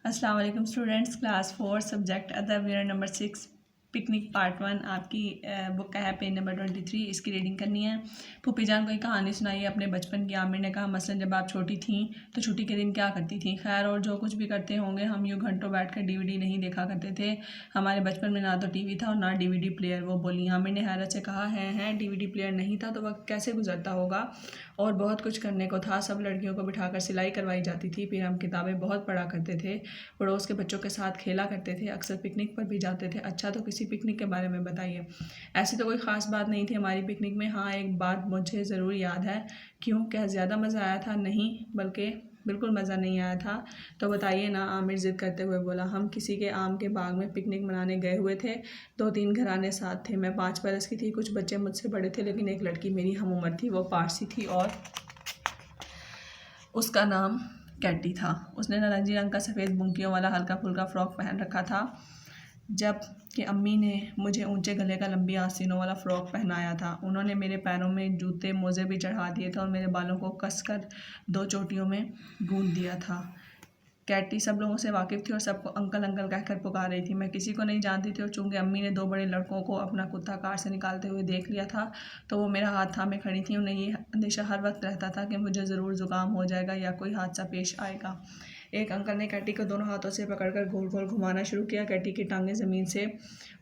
अस्सलाम वालेकुम students, class 4 subject अदब यूनिट नंबर 6 पिकनिक पार्ट 1 आपकी बुक का है पेज नंबर 23। इसकी रीडिंग करनी है। फूफी जान को एक कहानी सुनाई है अपने बचपन की। आमिर ने कहा, मसलन जब आप छोटी थीं तो छुट्टी के दिन क्या करती थीं? खैर, और जो कुछ भी करते होंगे, हम यूँ घंटों बैठ कर DVD नहीं देखा करते थे। हमारे बचपन में ना तो TV था और ना DVD प्लेयर। वो बोली। आमिर ने हैरत से कहा, है DVD प्लेयर नहीं था तो वक्त कैसे गुजरता होगा? और बहुत कुछ करने को था। सब लड़कियों को बिठाकर सिलाई करवाई जाती थी। फिर हम किताबें बहुत पढ़ा करते थे, पड़ोस के बच्चों के साथ खेला करते थे, अक्सर पिकनिक पर भी जाते थे। अच्छा, तो किसी पिकनिक के बारे में बताइए। ऐसी तो कोई ख़ास बात नहीं थी हमारी पिकनिक में। हाँ, एक बात मुझे ज़रूर याद है। क्यों, क्या ज़्यादा मज़ा आया था? नहीं, बल्कि बिल्कुल मज़ा नहीं आया था। तो बताइए ना, आमिर ज़िद करते हुए बोला। हम किसी के आम के बाग में पिकनिक मनाने गए हुए थे। 2-3 घराने साथ थे। मैं 5 बरस की थी। कुछ बच्चे मुझसे बड़े थे, लेकिन एक लड़की मेरी हम उम्र थी। वो पारसी थी और उसका नाम कैटी था। उसने नारंगी रंग का सफ़ेद बुंकियों वाला हल्का फुल्का फ़्रॉक पहन रखा था, जब कि अम्मी ने मुझे ऊंचे गले का लंबी आस्तीनों वाला फ़्रॉक पहनाया था। उन्होंने मेरे पैरों में जूते मोज़े भी चढ़ा दिए थे और मेरे बालों को कसकर 2 चोटियों में गूंथ दिया था। कैटी सब लोगों से वाकिफ़ थी और सबको अंकल अंकल कहकर पुकार रही थी। मैं किसी को नहीं जानती थी और चूँकि अम्मी ने 2 बड़े लड़कों को अपना कुत्ता कार से निकालते हुए देख लिया था, तो वो मेरा हाथ थामे खड़ी थी। उन्हें ये अंदेशा हर वक्त रहता था कि मुझे ज़रूर ज़ुकाम हो जाएगा या कोई हादसा पेश आएगा। एक अंकल ने कैटी को दोनों हाथों से पकड़कर गोल गोल घुमाना शुरू किया। कैटी की टांगें ज़मीन से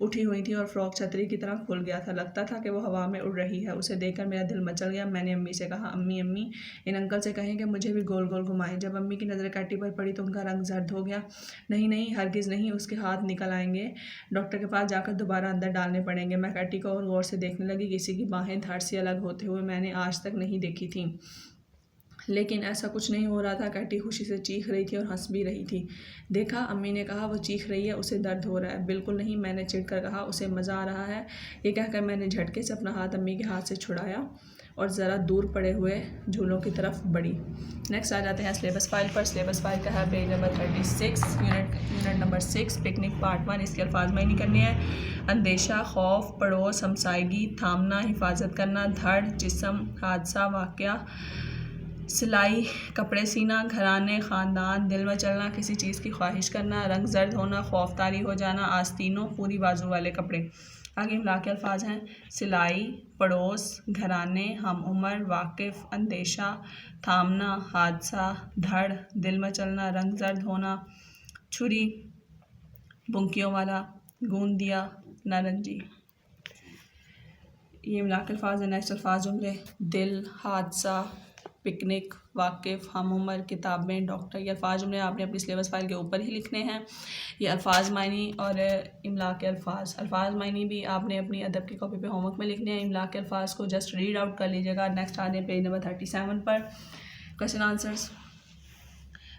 उठी हुई थी और फ्रॉक छतरी की तरह खुल गया था। लगता था कि वो हवा में उड़ रही है। उसे देखकर मेरा दिल मचल गया। मैंने अम्मी से कहा, अम्मी अम्मी, इन अंकल से कहें कि मुझे भी गोल गोल घुमाएं। जब अम्मी की नज़र कैटी पर पड़ी तो उनका रंग जर्द हो गया। नहीं नहीं, हरगिज़ नहीं, उसके हाथ निकल आएंगे। डॉक्टर के पास जाकर दोबारा अंदर डालने पड़ेंगे। मैं कैटी को और गौर से देखने लगी। किसी की बाहें धड़ से अलग होते हुए मैंने आज तक नहीं देखी थी, लेकिन ऐसा कुछ नहीं हो रहा था। कैटी खुशी से चीख रही थी और हंस भी रही थी। देखा, अम्मी ने कहा, वो चीख रही है, उसे दर्द हो रहा है। बिल्कुल नहीं, मैंने चिढ़कर कहा, उसे मज़ा आ रहा है। ये कहकर मैंने झटके से अपना हाथ अम्मी के हाथ से छुड़ाया और ज़रा दूर पड़े हुए झूलों की तरफ बढ़ी। नेक्स्ट आ जाते हैं सिलेबस फाइल पर। सिलेबस फाइल का है page number 36, unit number 6 picnic part 1। इसके अल्फाज मायने करने हैं। अंदेशा, खौफ, पड़ोस, हमसायगी, थामना, हिफाजत करना, धड़, जिस्म, हादसा, वाक़या, सिलाई, कपड़े सीना, घराने, ख़ानदान, दिल में चलना, किसी चीज़ की ख्वाहिश करना, रंग जर्द होना, खौफतारी हो जाना, आस्तीनों, पूरी बाजू वाले कपड़े। आगे मिला के अल्फाज हैं। सिलाई, पड़ोस, घराने, हम उम्र, वाकिफ़, अंदेशा, थामना, हादसा, धड़, दिल में चलना, रंग जर्द होना, छुरी, बुंकियों वाला, गूंद दिया, नारंगी। ये मिला के अल्फाज हैं। नेक्स्ट अल्फाज जुमले। दिल, हादसा, पिकनिक, वाकिफ़, हम उम्र, किताबें, डॉक्टर। ये अल्फाज जुमले आपने अपनी सिलेबस फाइल के ऊपर ही लिखने हैं। ये अल्फाज मायनी और इमला के अल्फाज मायनी भी आपने अपनी अदब की कॉपी पे होमवर्क में लिखने हैं। इमला के अल्फाज को जस्ट रीड आउट कर लीजिएगा। नेक्स्ट आ जाए पेज नंबर 37 पर। Question answers.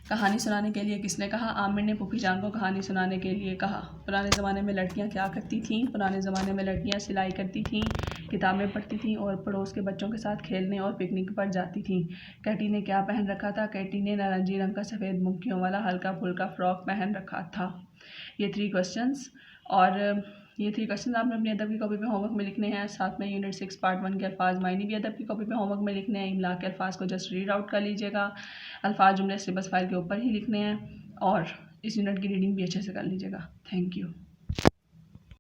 कहानी सुनाने के लिए किसने कहा? आमिर ने फूफी जान को कहानी सुनाने के लिए कहा। पुराने ज़माने में लड़कियां क्या करती थीं? पुराने ज़माने में लड़कियां सिलाई करती थीं, किताबें पढ़ती थीं और पड़ोस के बच्चों के साथ खेलने और पिकनिक पर जाती थीं। कैटी ने क्या पहन रखा था? कैटी ने नारंगी रंग का सफ़ेद बुंकियों वाला हल्का फुल्का फ्रॉक पहन रखा था। ये 3 क्वेश्चंस और ये 3 क्वेश्चन आपने अपनी अदब की कॉपी पे होमवर्क में लिखने हैं। साथ में यूनिट 6 पार्ट 1 के अल्फाज मायने भी अदब की कॉपी पे होमवर्क में लिखने हैं। इमला के अल्फाज को जस्ट रीड आउट कर लीजिएगा। अल्फाज जुमले सिलेबस फाइल के ऊपर ही लिखने हैं और इस यूनिट की रीडिंग भी अच्छे से कर लीजिएगा। Thank you.